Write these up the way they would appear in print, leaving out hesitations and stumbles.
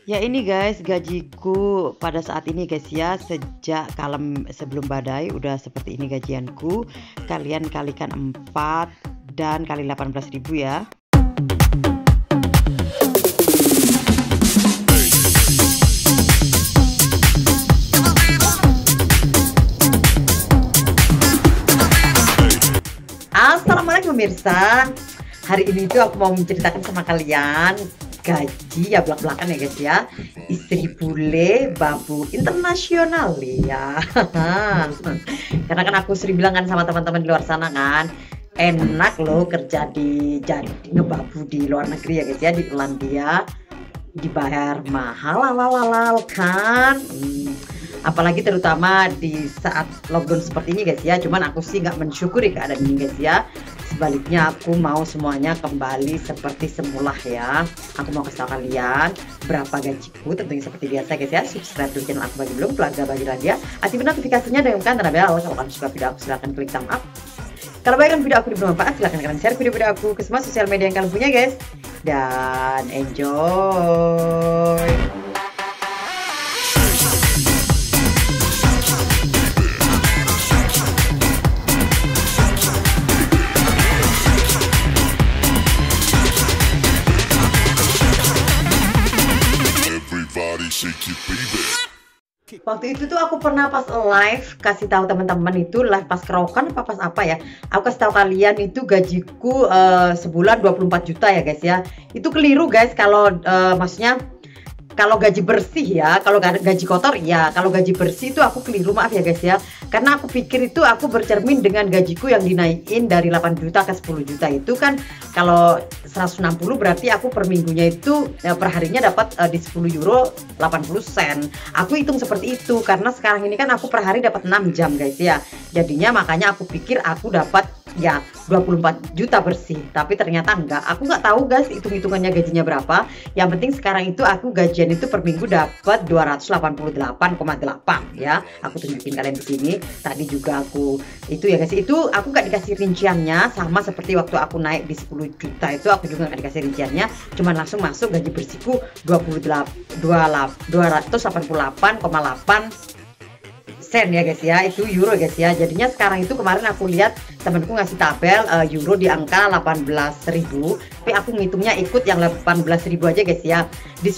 Ya ini guys, gajiku pada saat ini guys ya, sejak sebelum badai udah seperti ini gajianku. Kalian kalikan 4 dan kali 18.000 ya. Assalamualaikum pemirsa. Hari ini tuh aku mau menceritakan sama kalian gaji ya belak-belakan ya guys ya, istri bule babu internasional ya. Karena kan aku sering bilang kan sama teman-teman di luar sana kan, enak loh kerja jadi ngebabu di luar negeri ya guys ya, di Irlandia, dibayar mahal kan. Apalagi terutama di saat lockdown seperti ini guys ya. Cuman aku sih nggak mensyukuri keadaan ini guys ya. Sebaliknya aku mau semuanya kembali seperti semula ya. Aku mau kasih tahu kalian berapa gajiku, tentunya seperti biasa guys ya. Subscribe dulu channel aku bagi belum, keluarga bagi Radia, aktifkan notifikasinya dan tekan tanda bel. Kalau kalian suka video aku silahkan klik thumb up. Kalau baikkan video aku bermanfaat, silahkan kalian share video-video aku ke semua sosial media yang kalian punya guys. Dan enjoy. Waktu itu tuh aku pernah pas live kasih tahu teman-teman itu live pas kerokan apa pas apa ya. Aku kasih tahu kalian itu gajiku sebulan 24 juta ya guys ya. Itu keliru guys kalau maksudnya kalau gaji bersih ya, kalau gaji kotor ya, kalau gaji bersih itu aku keliru, maaf ya guys ya. Karena aku pikir itu aku bercermin dengan gajiku yang dinaikin dari 8 juta ke 10 juta itu kan, kalau 160 berarti aku per minggunya itu per harinya dapat di 10 euro 80 sen. Aku hitung seperti itu karena sekarang ini kan aku per hari dapat 6 jam guys ya. Jadinya makanya aku pikir aku dapat ya 24 juta bersih, tapi ternyata enggak. Aku nggak tahu guys hitung-hitungannya gajinya berapa. Yang penting sekarang itu aku gajian itu per minggu dapat 288,8 ya. Aku tunjukin kalian di sini. Tadi juga aku itu ya guys, itu aku nggak dikasih rinciannya, sama seperti waktu aku naik di 10 juta itu aku juga nggak dikasih rinciannya, cuman langsung masuk gaji bersihku 288,8 sen ya guys ya, itu euro guys ya. Jadinya sekarang itu kemarin aku lihat temanku ngasih tabel euro di angka 18.000, tapi aku ngitungnya ikut yang 18.000 aja guys ya. Di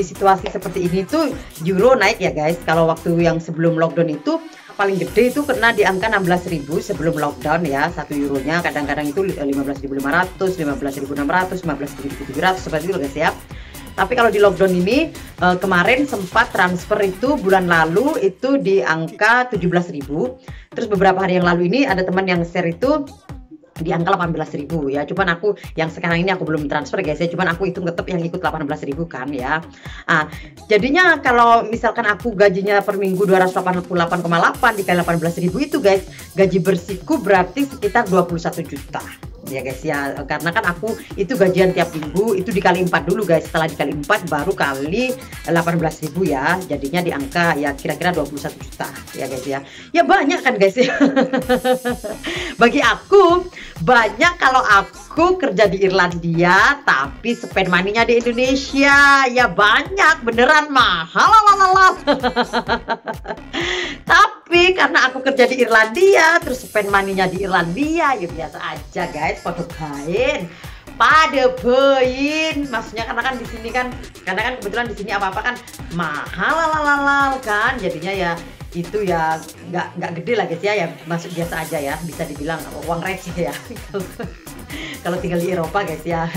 situasi seperti ini tuh euro naik ya guys. Kalau waktu yang sebelum lockdown itu paling gede itu kena di angka 16.000 sebelum lockdown ya, 1 euronya kadang-kadang itu 15.500, 15.600, 15.700 seperti itu guys ya. Tapi kalau di lockdown ini kemarin sempat transfer itu bulan lalu itu di angka 17.000. Terus beberapa hari yang lalu ini ada teman yang share itu di angka 18.000 ya. Cuman aku yang sekarang ini aku belum transfer guys ya. Cuman aku hitung tetap yang ikut 18.000 kan ya. Jadinya kalau misalkan aku gajinya per minggu 288,8 dikali 18.000 itu guys, gaji bersihku berarti sekitar 21 juta. Ya guys ya, karena kan aku itu gajian tiap minggu itu dikali 4 dulu guys. Setelah dikali 4 baru kali 18.000 ya. Jadinya di angka ya kira-kira 21 juta ya guys ya. Ya banyak kan guys ya. Bagi aku banyak kalau aku kerja di Irlandia tapi spend money-nya di Indonesia. Ya banyak, beneran mahal. Tapi karena aku kerja di Irlandia terus spend money-nya di Irlandia, ya biasa aja guys, pada bain. Maksudnya karena kan di sini kan, karena kan kebetulan di sini apa-apa kan mahal kan, jadinya ya itu ya nggak gede lah guys ya, masuk biasa aja ya, bisa dibilang uang receh ya. Kalau tinggal di Eropa guys ya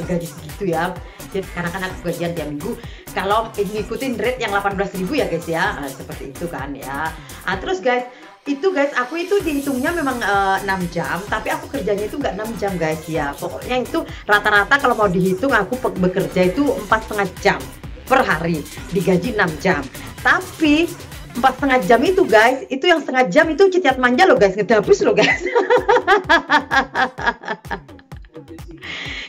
gaji segitu ya. Jadi karena kan aku gajian tiap minggu, kalau ngikutin rate yang 18.000 ya guys ya, seperti itu kan ya. Terus guys, itu guys aku itu dihitungnya memang 6 jam, tapi aku kerjanya itu nggak 6 jam guys ya. Pokoknya itu rata-rata kalau mau dihitung aku bekerja itu 4,5 jam per hari, digaji 6 jam. Tapi 4,5 jam itu guys, itu yang setengah jam itu ciciat manja loh guys, ngedabus loh guys.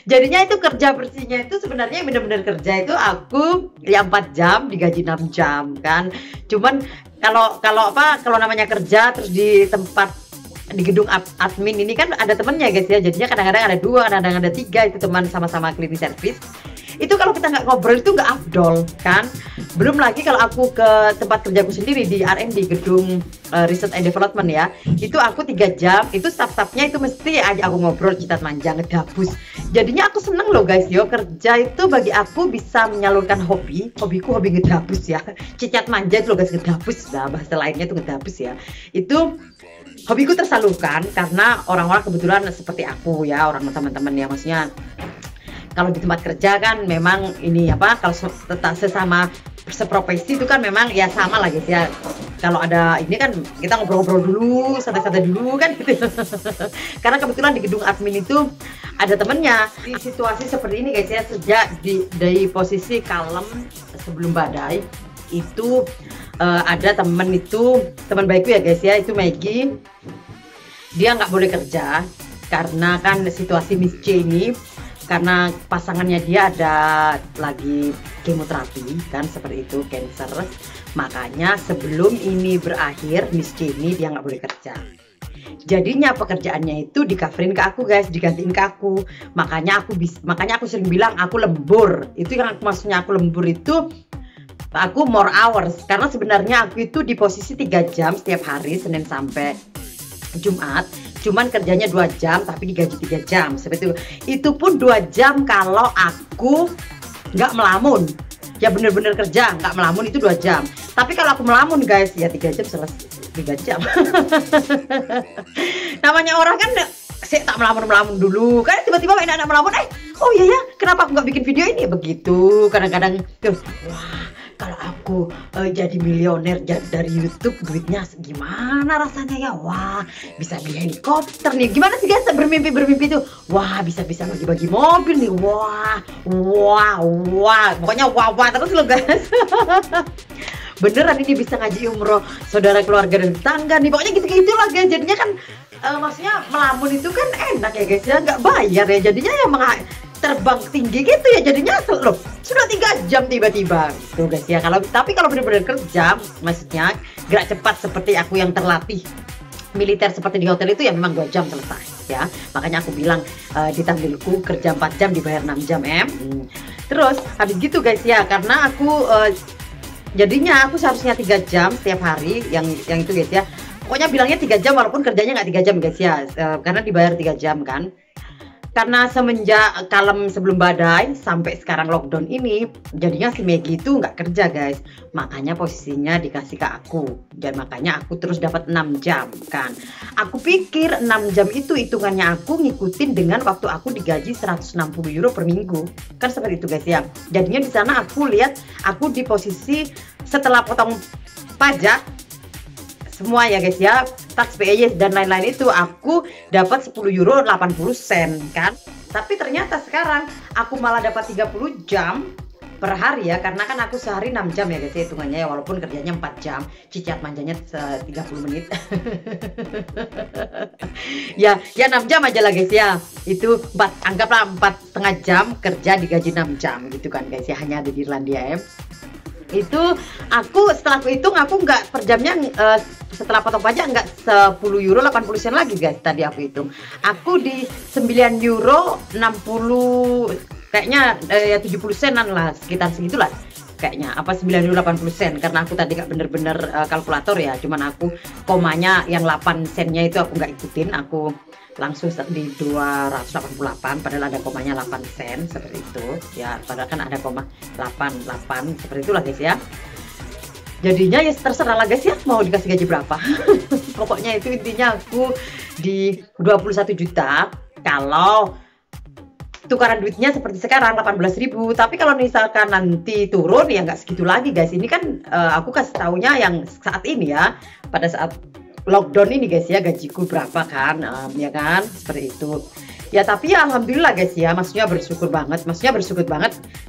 Jadinya itu kerja bersihnya itu sebenarnya bener-bener kerja itu aku ya 4 jam digaji 6 jam kan. Cuman kalau namanya kerja terus di tempat di gedung admin ini kan ada temennya guys ya, jadinya kadang-kadang ada 2, kadang-kadang ada 3 itu teman sama-sama cleaning service. Itu kalau kita nggak ngobrol itu nggak afdol kan. Belum lagi kalau aku ke tempat kerjaku sendiri di R&D, gedung Research and Development ya, itu aku 3 jam, itu staff-staffnya itu mesti aja aku ngobrol, citat manja, ngedabus. Jadinya aku seneng loh guys yo, kerja itu bagi aku bisa menyalurkan hobiku hobi ngedabus ya. Cicat manja itu loh guys, ngedabus, nah bahasa lainnya itu ngedabus ya. Itu hobiku tersalurkan karena orang-orang kebetulan seperti aku ya, orang teman-teman ya, maksudnya kalau di tempat kerja kan memang ini apa, kalau sesama seprofesi itu kan memang ya sama lah guys ya. Kalau ada ini kan kita ngobrol-ngobrol dulu, santai-santai dulu kan gitu. Karena kebetulan di gedung admin itu ada temennya. Di situasi seperti ini guys ya, sejak dari posisi kalem sebelum badai itu ada temen baikku ya guys ya, itu Maggie. Dia nggak boleh kerja karena kan situasi Miss C ini, karena pasangannya dia ada lagi kemoterapi kan, seperti itu, cancer. Makanya sebelum ini berakhir Miss C ini dia nggak boleh kerja. Jadinya pekerjaannya itu di-coverin ke aku guys, digantiin ke aku. Makanya aku sering bilang aku lembur. Itu yang maksudnya aku lembur itu, aku more hours, karena sebenarnya aku itu di posisi 3 jam setiap hari Senin sampai Jumat, cuman kerjanya 2 jam tapi digaji 3 jam seperti itu. Itu pun 2 jam kalau aku nggak melamun, ya bener-bener kerja nggak melamun, itu 2 jam. Tapi kalau aku melamun guys ya 3 jam selesai, 3 jam. Namanya orang kan saya tak melamun dulu kan, tiba-tiba enak-enak melamun, oh iya ya kenapa aku nggak bikin video ini, begitu kadang-kadang tuh. Wah, kalau aku jadi milioner dari YouTube, duitnya gimana rasanya ya? Wah, bisa beli helikopter nih. Gimana sih guys, bermimpi itu? Wah, bisa bagi-bagi mobil nih. Wah. Pokoknya wah terus loh guys. Beneran ini bisa ngaji umroh saudara, keluarga dan tetangga nih. Pokoknya gitu-gitu lah guys. Jadinya kan maksudnya melamun itu kan enak ya guys ya, nggak bayar ya. Jadinya ya terbang tinggi gitu ya, jadinya loh sudah 3 jam tiba-tiba gitu guys ya. Tapi kalau benar-benar kerja, maksudnya gerak cepat seperti aku yang terlatih militer seperti di hotel itu ya memang 2 jam selesai ya. Makanya aku bilang di tampilku kerja 4 jam dibayar 6 jam Terus habis gitu guys ya, karena aku jadinya aku seharusnya 3 jam setiap hari yang itu guys ya. Pokoknya bilangnya 3 jam walaupun kerjanya nggak 3 jam guys ya, karena dibayar 3 jam kan. Karena semenjak kalem sebelum badai sampai sekarang lockdown ini, jadinya si Maggie itu nggak kerja guys. Makanya posisinya dikasih ke aku, dan makanya aku terus dapat 6 jam kan. Aku pikir 6 jam itu hitungannya aku ngikutin dengan waktu aku digaji 160 euro per minggu kan, seperti itu guys ya. Jadinya di sana aku lihat aku di posisi setelah potong pajak semua ya guys ya, tax PAY dan lain-lain, itu aku dapat 10 euro 80 sen kan. Tapi ternyata sekarang aku malah dapat 30 jam per hari ya, karena kan aku sehari 6 jam ya guys ya hitungannya ya, walaupun kerjanya 4 jam, cicat manjanya 30 menit. ya 6 jam aja lah guys ya. Itu anggaplah 4,5 jam kerja digaji 6 jam gitu kan guys ya, hanya ada di Irlandia ya. Itu aku setelah aku hitung, aku nggak per jamnya setelah potong pajak nggak 10 euro 80 sen lagi guys. Tadi aku hitung aku di 9 euro 60 kayaknya, ya 70 senan lah, sekitar segitulah kayaknya, apa 9 euro 80 sen, karena aku tadi nggak bener-bener kalkulator ya, cuman aku komanya yang 8 sennya itu aku nggak ikutin, aku langsung di 288 padahal ada komanya 8 sen seperti itu ya, padahal kan ada koma 88 seperti itulah guys ya. Jadinya ya terserah lah guys ya mau dikasih gaji berapa. Pokoknya itu intinya aku di 21 juta kalau tukaran duitnya seperti sekarang 18.000. Tapi kalau misalkan nanti turun ya nggak segitu lagi guys. Ini kan aku kasih taunya yang saat ini ya, pada saat lockdown ini guys ya, gajiku berapa kan, ya kan, seperti itu ya. Tapi ya alhamdulillah guys ya, maksudnya bersyukur banget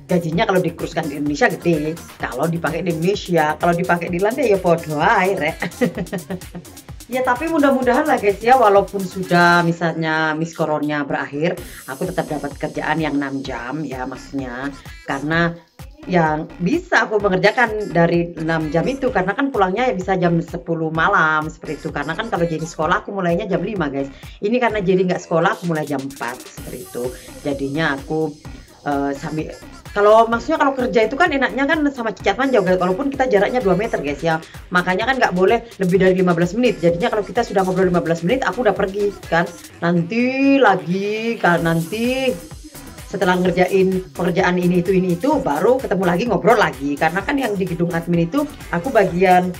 gajinya kalau dikuruskan di Indonesia gede, kalau dipakai di Indonesia, kalau dipakai di Irlandia ya podo ae rek. Ya tapi mudah-mudahan lah guys ya, walaupun sudah misalnya Miss Corona berakhir, aku tetap dapat kerjaan yang 6 jam ya, maksudnya karena yang bisa aku mengerjakan dari 6 jam itu, karena kan pulangnya ya bisa jam 10 malam seperti itu. Karena kan kalau jadi sekolah aku mulainya jam 5 guys, ini karena jadi nggak sekolah aku mulai jam 4 seperti itu. Jadinya aku sambil kalau maksudnya kalau kerja itu kan enaknya kan sama cicat manja, walaupun kita jaraknya 2 meter guys ya. Makanya kan nggak boleh lebih dari 15 menit. Jadinya kalau kita sudah ngobrol 15 menit, aku udah pergi kan. Nanti lagi kan nanti setelah ngerjain pekerjaan ini itu baru ketemu lagi ngobrol lagi. Karena kan yang di gedung admin itu aku bagian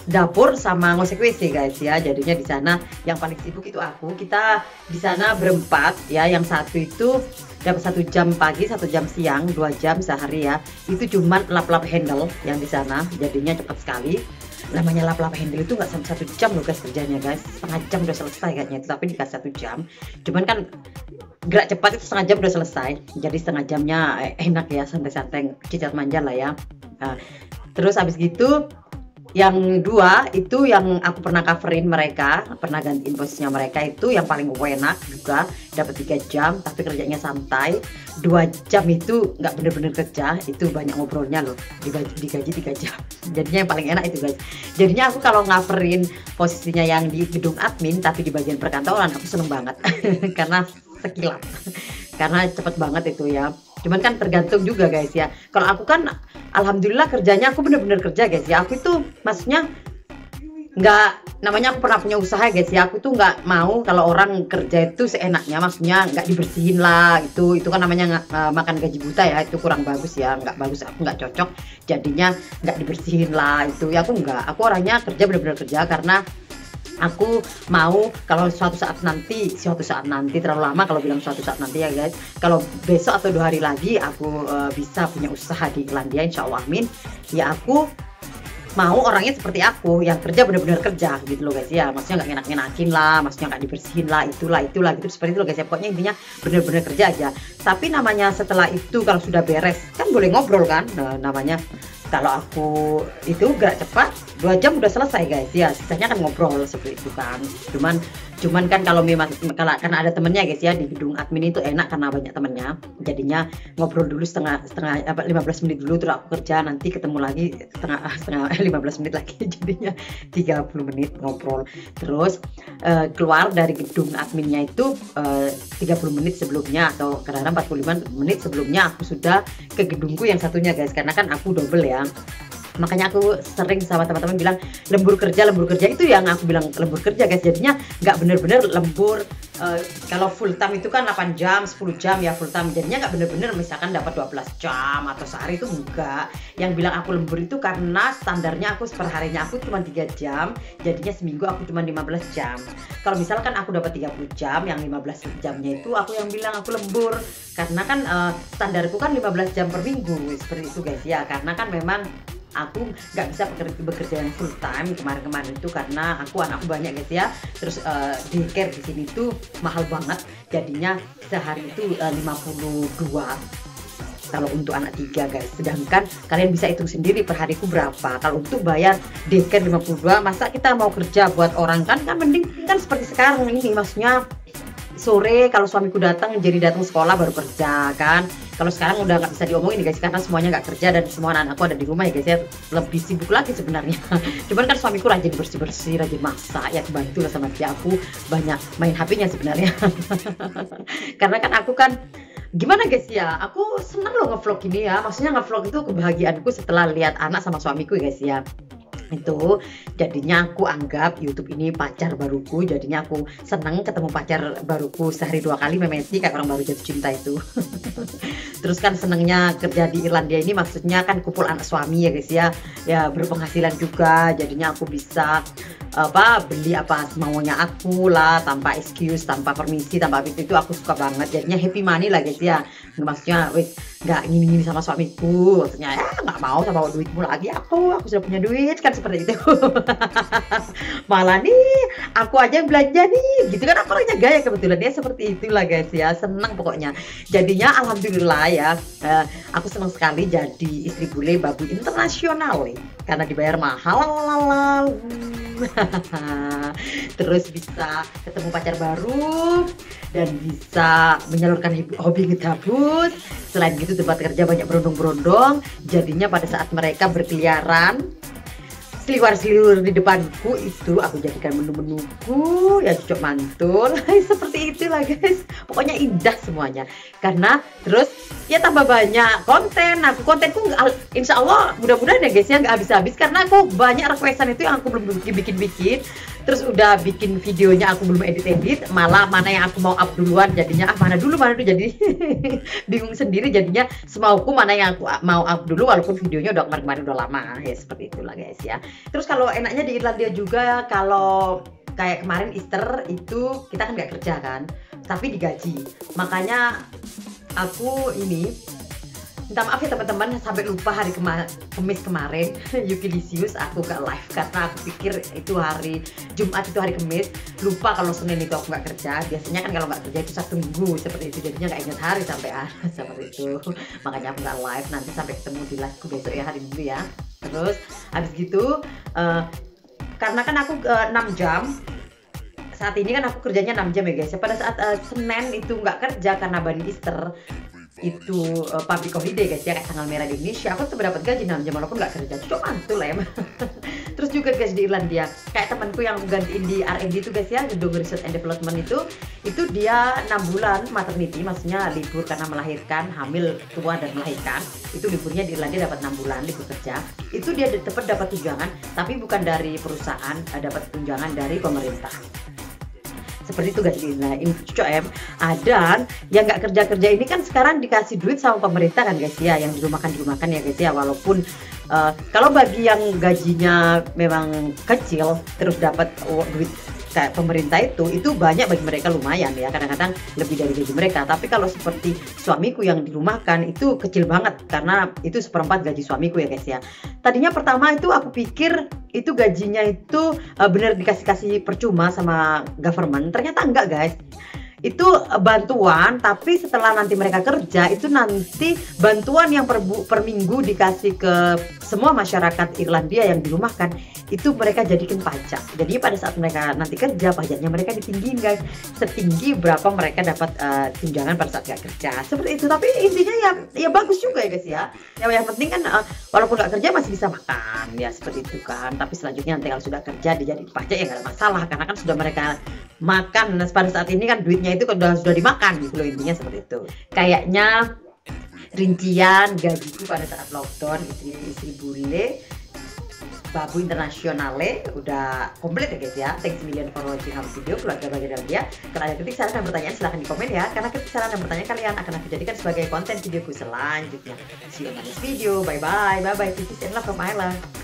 dapur sama ngosek WC guys ya. Jadinya di sana yang paling sibuk itu aku. Kita di sana berempat ya, yang satu itu dapat 1 jam pagi, 1 jam siang, 2 jam sehari ya. Itu cuman lap-lap handle yang di sana, jadinya cepat sekali. Namanya lap-lap handle itu nggak sampai 1 jam loh guys kerjanya guys, setengah jam udah selesai kayaknya itu, tapi dikasih 1 jam. Cuman kan gerak cepat itu setengah jam udah selesai, jadi setengah jamnya enak ya, santai-santai cicat manja lah ya. Nah, terus habis gitu yang dua itu yang aku pernah coverin mereka, pernah gantiin posisinya mereka, itu yang paling enak juga, dapat 3 jam tapi kerjanya santai. 2 jam itu nggak bener-bener kerja, itu banyak ngobrolnya loh, digaji 3 jam. Jadinya yang paling enak itu guys. Jadinya aku kalau coverin posisinya yang di gedung admin tapi di bagian perkantoran, aku seneng banget karena sekilas, karena cepet banget itu ya. Cuman kan tergantung juga guys ya. Kalau aku kan alhamdulillah kerjanya aku bener-bener kerja guys ya. Aku itu maksudnya nggak, namanya aku pernah punya usaha guys ya. Aku tuh nggak mau kalau orang kerja itu seenaknya, maksudnya nggak dibersihin lah, itu kan namanya makan gaji buta ya. Itu kurang bagus ya, nggak bagus, aku nggak cocok. Jadinya nggak dibersihin lah itu ya, aku nggak. Aku orangnya kerja bener-bener kerja karena aku mau kalau suatu saat nanti terlalu lama kalau bilang suatu saat nanti ya guys, kalau besok atau 2 hari lagi aku bisa punya usaha di Irlandia, insya Allah amin ya. Aku mau orangnya seperti aku yang kerja bener-bener kerja gitu loh guys ya, maksudnya nggak ngenak-ngenakin lah, maksudnya nggak dibersihin lah, itulah gitu, seperti itu loh guys ya. Pokoknya intinya bener-bener kerja aja. Tapi namanya setelah itu kalau sudah beres kan boleh ngobrol kan. Nah, namanya kalau aku itu gerak cepat 2 jam udah selesai guys ya, sisanya kan ngobrol seperti itu kan. Cuman kan kalau memang karena ada temennya guys ya, di gedung admin itu enak karena banyak temennya, jadinya ngobrol dulu setengah 15 menit dulu, terus aku kerja, nanti ketemu lagi setengah 15 menit lagi, jadinya 30 menit ngobrol. Terus keluar dari gedung adminnya itu 30 menit sebelumnya atau kadang-kadang 45 menit sebelumnya aku sudah ke gedungku yang satunya guys, karena kan aku double ya. Makanya aku sering sama teman-teman bilang lembur kerja itu yang aku bilang lembur kerja guys. Jadinya nggak bener-bener lembur. Kalau full time itu kan 8 jam 10 jam ya full time, jadinya nggak bener-bener misalkan dapat 12 jam atau sehari, itu enggak. Yang bilang aku lembur itu karena standarnya aku perharinya aku cuma 3 jam, jadinya seminggu aku cuma 15 jam. Kalau misalkan aku dapat 30 jam, yang 15 jamnya itu aku yang bilang aku lembur, karena kan standarku kan 15 jam per minggu seperti itu guys ya. Karena kan memang aku nggak bisa bekerja yang full time kemarin itu karena anakku banyak guys ya. Terus daycare di sini tuh mahal banget, jadinya sehari itu 52 kalau untuk anak 3 guys. Sedangkan kalian bisa hitung sendiri per hariku berapa. Kalau untuk bayar daycare 52, masa kita mau kerja buat orang kan mending kan seperti sekarang ini, maksudnya sore kalau suamiku datang, jadi datang sekolah baru kerja kan. Kalau sekarang udah nggak bisa diomongin guys, karena semuanya nggak kerja dan semua anak-anakku ada di rumah ya guys ya, lebih sibuk lagi sebenarnya. Cuman kan suamiku rajin bersih-bersih, rajin masak ya, kebantu lah sama dia. Aku banyak main HP-nya sebenarnya. Karena kan aku kan gimana guys ya, aku seneng loh ngevlog ini ya, maksudnya ngevlog itu kebahagiaanku setelah lihat anak sama suamiku guys ya. Itu jadinya aku anggap YouTube ini pacar baruku, jadinya aku seneng ketemu pacar baruku sehari 2 kali memesi kayak orang baru jatuh cinta itu. Terus kan senengnya kerja di Irlandia ini maksudnya kan kumpul anak suami ya guys ya, berpenghasilan juga, jadinya aku bisa beli apa semaunya aku lah, tanpa excuse, tanpa permisi, tanpa itu aku suka banget, jadinya happy money lah guys ya. Maksudnya wes nggak ngini-ngini sama suamiku, maksudnya ya nggak mau sama duitmu lagi, aku sudah punya duit kan, seperti itu. Malah nih aku aja belanja nih gitu kan, aku orangnya gaya kebetulan dia seperti itulah guys ya, seneng pokoknya. Jadinya alhamdulillah ya, aku senang sekali jadi istri bule babu internasional karena dibayar mahal. Terus bisa ketemu pacar baru dan bisa menyalurkan hobi ngegabus. Selain gitu tempat kerja banyak berondong-berondong, jadinya pada saat mereka berkeliaran seliwar-seliwar di depanku itu aku jadikan menu-menuku ya cocok mantul. Seperti itulah guys, pokoknya indah semuanya. Karena terus ya tambah banyak konten. Kontenku insya Allah mudah-mudahan ya guys ya nggak habis-habis, karena aku banyak requestan itu yang aku belum bikin-bikin. Terus udah bikin videonya aku belum edit-edit, malah mana yang aku mau up duluan jadinya mana dulu jadi bingung sendiri jadinya, semauku mana yang aku mau up dulu walaupun videonya udah kemarin-kemarin udah lama ya, seperti itulah guys ya. Terus kalau enaknya di Irlandia juga, kalau kayak kemarin Easter itu kita kan nggak kerja kan, tapi digaji. Makanya aku ini minta maaf ya teman-teman, sampai lupa hari Kamis kemarin Yukilisius aku gak live karena aku pikir itu hari Jumat, itu hari Kamis, lupa kalau Senin itu aku gak kerja. Biasanya kan kalau gak kerja itu Sabtu Minggu seperti itu, jadinya gak ingat hari sampai seperti itu. Makanya aku gak live, nanti sampai ketemu di live besok ya, hari Minggu ya. Terus habis gitu karena kan aku 6 jam saat ini kan aku kerjanya 6 jam ya guys. Pada saat Senin itu nggak kerja karena Bani Easter itu public holiday guys ya, kayak tanggal merah di Indonesia, aku tuh dapat gaji 6 jam walaupun nggak kerja, cuma mantul lah ya. Terus juga guys di Irlandia, kayak temanku yang gantiin di R&D itu guys ya, Gedung Research and Development itu dia 6 bulan maternity, maksudnya libur karena melahirkan, hamil, tua dan melahirkan. Itu liburnya di Irlandia dapat 6 bulan libur kerja. Itu dia dapat tunjangan, tapi bukan dari perusahaan, dapat tunjangan dari pemerintah. Seperti itu guys, ini cocok ya. Dan yang nggak kerja ini kan sekarang dikasih duit sama pemerintah kan guys ya, yang dirumahkan ya guys ya. Walaupun kalau bagi yang gajinya memang kecil terus dapat duit kayak pemerintah itu banyak bagi mereka, lumayan ya, kadang-kadang lebih dari gaji mereka. Tapi kalau seperti suamiku yang dirumahkan itu kecil banget, karena itu 1/4 gaji suamiku ya guys ya. Tadinya pertama itu aku pikir itu gajinya itu bener dikasih percuma sama government, ternyata enggak guys. Itu bantuan, tapi setelah nanti mereka kerja itu nanti bantuan yang per minggu dikasih ke semua masyarakat Irlandia yang dirumahkan, itu mereka jadikan pajak. Jadi pada saat mereka nanti kerja, pajaknya mereka ditinggiin guys, setinggi berapa mereka dapat tunjangan pada saat gak kerja, seperti itu. Tapi intinya ya bagus juga ya guys ya. Yang penting kan walaupun gak kerja masih bisa makan ya, seperti itu kan. Tapi selanjutnya nanti kalau sudah kerja dijadiin pajak ya gak ada masalah, karena kan sudah mereka makan. Nah, pada saat ini kan duitnya itu sudah dimakan gitu loh, intinya seperti itu. Kayaknya rincian gajiku pada saat lockdown istri bule Babu Internasionale udah komplit ya guys ya. Thanks million for watching our video keluarga bagian dalam dia. Kalau ada kritik, saran dan pertanyaan silahkan di komen ya, karena kritik, saran dan pertanyaan kalian akan aku jadikan sebagai konten videoku selanjutnya. See you on the next video. Bye bye. Peace and love from Ayla.